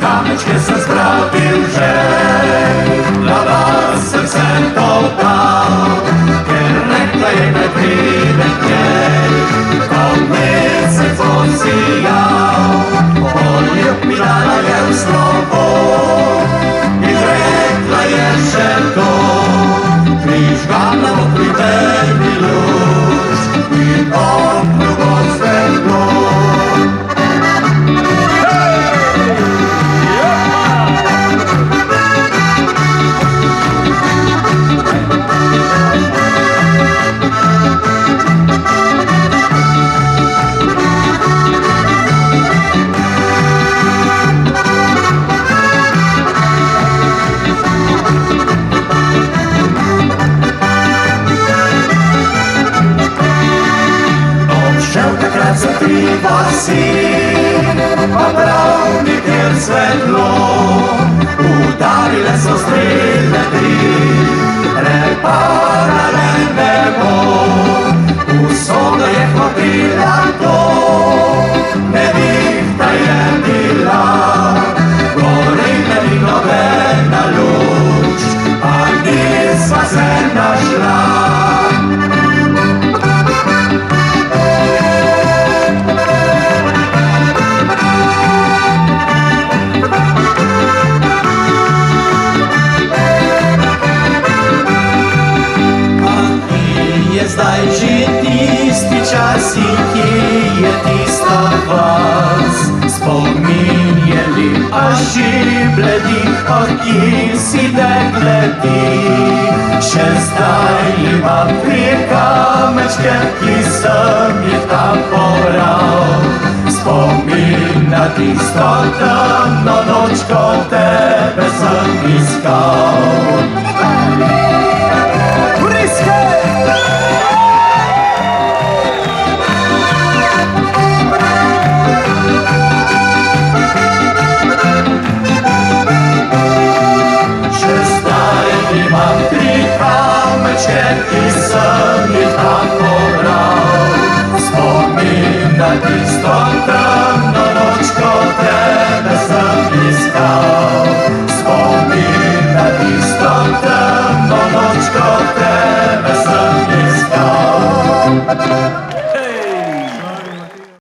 Камечки се справи вже, для вас серцем толкав, кернекла й не прийде дней, коли це посіяв, полюбила є знову, і рекла є ще то, кріжгана прийде білюш, і округо зверну. Pobrał mi pierwsze dno, udarile sostrille tri, reparare nebo, usono je hotila to, ne dihta je bila, gori meni novena luč, a nisva se našla. Zdaj že tisti čas in kje je tista vas, spomin je lep, a že bledih, od kje si dekle ti. Še zdaj imam tri kamečke, ki sem jih tam pobral, spomin na tisto temno noč, ko tebe sem iskal. Imam tri kamečke, ki sem